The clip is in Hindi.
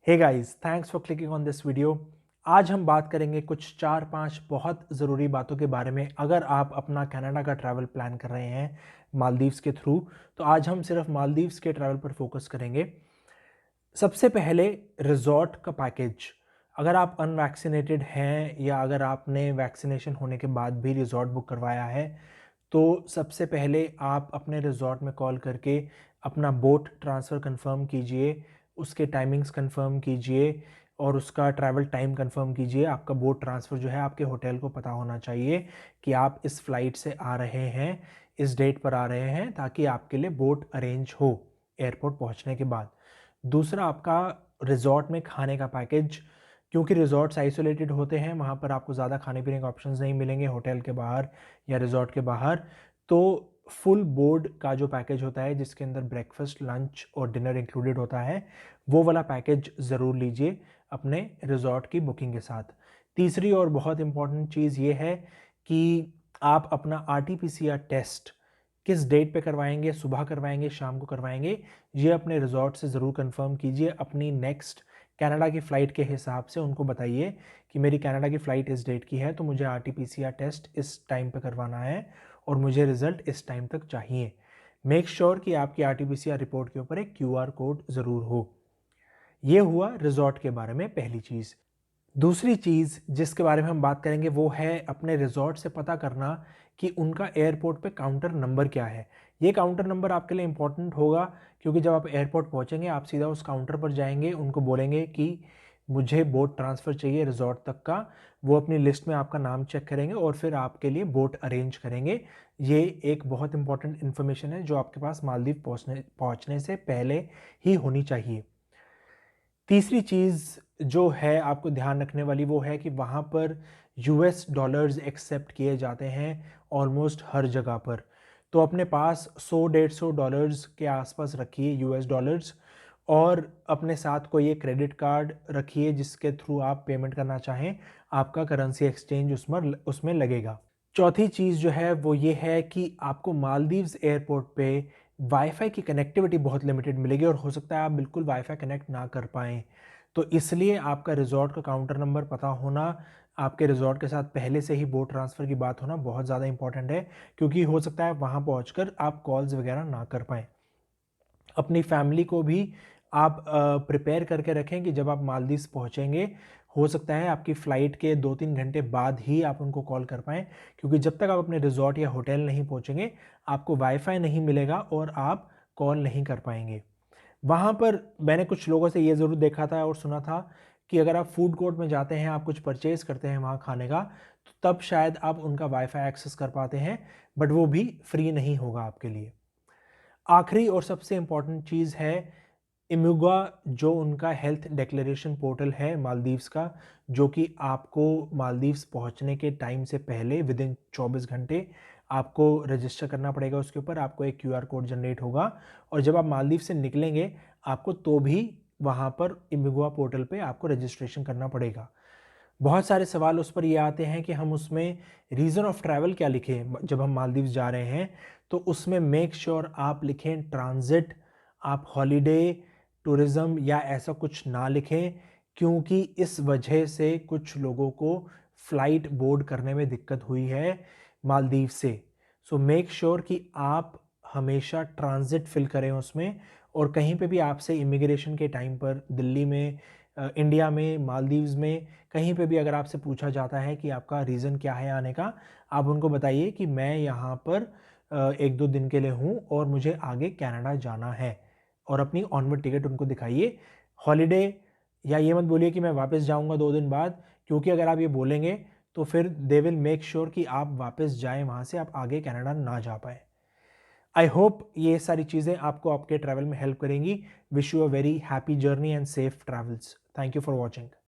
Hey guys, thanks for clicking on this video. आज हम बात करेंगे कुछ 4-5 बहुत ज़रूरी बातों के बारे में अगर आप अपना कनाडा का ट्रैवल प्लान कर रहे हैं मालदीव्स के थ्रू। तो आज हम सिर्फ मालदीव्स के ट्रैवल पर फोकस करेंगे। सबसे पहले रिजॉर्ट का पैकेज। अगर आप अनवैक्सीनेटेड हैं या अगर आपने वैक्सीनेशन होने के बाद भी रिजॉर्ट बुक करवाया है तो सबसे पहले आप अपने रिजॉर्ट में कॉल करके अपना बोट ट्रांसफ़र कंफर्म कीजिए, उसके टाइमिंग्स कंफर्म कीजिए और उसका ट्रैवल टाइम कंफर्म कीजिए। आपका बोट ट्रांसफ़र जो है आपके होटल को पता होना चाहिए कि आप इस फ्लाइट से आ रहे हैं, इस डेट पर आ रहे हैं, ताकि आपके लिए बोट अरेंज हो एयरपोर्ट पहुंचने के बाद। दूसरा, आपका रिजॉर्ट में खाने का पैकेज। क्योंकि रिजॉर्ट्स आइसोलेटेड होते हैं, वहाँ पर आपको ज़्यादा खाने पीने के ऑप्शंस नहीं मिलेंगे होटल के बाहर या रिजॉर्ट के बाहर। तो फुल बोर्ड का जो पैकेज होता है जिसके अंदर ब्रेकफास्ट, लंच और डिनर इंक्लूडेड होता है, वो वाला पैकेज ज़रूर लीजिए अपने रिजॉर्ट की बुकिंग के साथ। तीसरी और बहुत इंपॉर्टेंट चीज़ ये है कि आप अपना RT-PCR टेस्ट किस डेट पे करवाएंगे, सुबह करवाएंगे, शाम को करवाएंगे, ये अपने रिजॉर्ट से ज़रूर कंफर्म कीजिए। अपनी नेक्स्ट कनाडा की फ़्लाइट के हिसाब से उनको बताइए कि मेरी कनाडा की फ़्लाइट इस डेट की है तो मुझे RT-PCR टेस्ट इस टाइम पे करवाना है और मुझे रिज़ल्ट इस टाइम तक चाहिए। मेक श्योर कि आपकी RT-PCR रिपोर्ट के ऊपर एक QR कोड ज़रूर हो। ये हुआ रिजॉर्ट के बारे में पहली चीज़। दूसरी चीज़ जिसके बारे में हम बात करेंगे वो है अपने रिजॉर्ट से पता करना कि उनका एयरपोर्ट पे काउंटर नंबर क्या है। ये काउंटर नंबर आपके लिए इम्पोर्टेंट होगा क्योंकि जब आप एयरपोर्ट पहुंचेंगे आप सीधा उस काउंटर पर जाएंगे, उनको बोलेंगे कि मुझे बोट ट्रांसफ़र चाहिए रिजॉर्ट तक का। वो अपनी लिस्ट में आपका नाम चेक करेंगे और फिर आपके लिए बोट अरेंज करेंगे। ये एक बहुत इंपॉर्टेंट इन्फॉर्मेशन है जो आपके पास मालदीव पहुंचने से पहले ही होनी चाहिए। तीसरी चीज़ जो है आपको ध्यान रखने वाली वो है कि वहाँ पर US डॉलर्स एक्सेप्ट किए जाते हैं ऑलमोस्ट हर जगह पर। तो अपने पास 100-150 डॉलर्स के आसपास रखिए US डॉलर्स, और अपने साथ कोई एक क्रेडिट कार्ड रखिए जिसके थ्रू आप पेमेंट करना चाहें, आपका करेंसी एक्सचेंज उसमें लगेगा। चौथी चीज़ जो है वो ये है कि आपको मालदीव्स एयरपोर्ट पे वाईफाई की कनेक्टिविटी बहुत लिमिटेड मिलेगी और हो सकता है आप बिल्कुल वाईफाई कनेक्ट ना कर पाएँ। तो इसलिए आपका रिज़ॉर्ट का काउंटर नंबर पता होना, आपके रिज़ॉर्ट के साथ पहले से ही बोट ट्रांसफ़र की बात होना बहुत ज़्यादा इंपॉर्टेंट है, क्योंकि हो सकता है वहाँ पहुँचकर आप कॉल्स वगैरह ना कर पाएँ। अपनी फैमिली को भी आप प्रिपेयर करके रखें कि जब आप मालदीव्स पहुँचेंगे, हो सकता है आपकी फ़्लाइट के 2-3 घंटे बाद ही आप उनको कॉल कर पाएँ, क्योंकि जब तक आप अपने रिज़ॉर्ट या होटल नहीं पहुँचेंगे, आपको वाईफ़ाई नहीं मिलेगा और आप कॉल नहीं कर पाएँगे। वहाँ पर मैंने कुछ लोगों से ये ज़रूर देखा था और सुना था कि अगर आप फूड कोर्ट में जाते हैं, आप कुछ परचेज़ करते हैं वहाँ खाने का, तो तब शायद आप उनका वाईफ़ाई एक्सेस कर पाते हैं, बट वो भी फ्री नहीं होगा आपके लिए। आखिरी और सबसे इम्पॉर्टेंट चीज़ है इमुगा, जो उनका हेल्थ डिक्लेरेशन पोर्टल है मालदीव्स का, जो कि आपको मालदीव्स पहुंचने के टाइम से पहले विदिन 24 घंटे आपको रजिस्टर करना पड़ेगा। उसके ऊपर आपको एक QR कोड जनरेट होगा और जब आप मालदीव से निकलेंगे आपको तो भी वहाँ पर इमुगा पोर्टल पे आपको रजिस्ट्रेशन करना पड़ेगा। बहुत सारे सवाल उस पर ये आते हैं कि हम उसमें रीज़न ऑफ ट्रैवल क्या लिखें जब हम मालदीव्स जा रहे हैं। तो उसमें मेक श्योर आप लिखें ट्रांजिट, आप हॉलीडे, टूरिज़्म या ऐसा कुछ ना लिखें, क्योंकि इस वजह से कुछ लोगों को फ़्लाइट बोर्ड करने में दिक्कत हुई है मालदीव से। सो मेक श्योर कि आप हमेशा ट्रांजिट फिल करें उसमें, और कहीं पे भी आपसे इमिग्रेशन के टाइम पर दिल्ली में, इंडिया में, मालदीव्स में कहीं पे भी अगर आपसे पूछा जाता है कि आपका रीज़न क्या है आने का, आप उनको बताइए कि मैं यहाँ पर 1-2 दिन के लिए हूँ और मुझे आगे कनाडा जाना है, और अपनी ऑनवर्ड टिकट उनको दिखाइए। हॉलीडे या ये मत बोलिए कि मैं वापस जाऊँगा 2 दिन बाद, क्योंकि अगर आप ये बोलेंगे तो फिर दे विल मेक श्योर कि आप वापस जाएँ वहाँ से, आप आगे कनाडा ना जा पाएँ। आई होप ये सारी चीज़ें आपको आपके ट्रैवल में हेल्प करेंगी। Wish you a very happy journey and safe travels. Thank you for watching.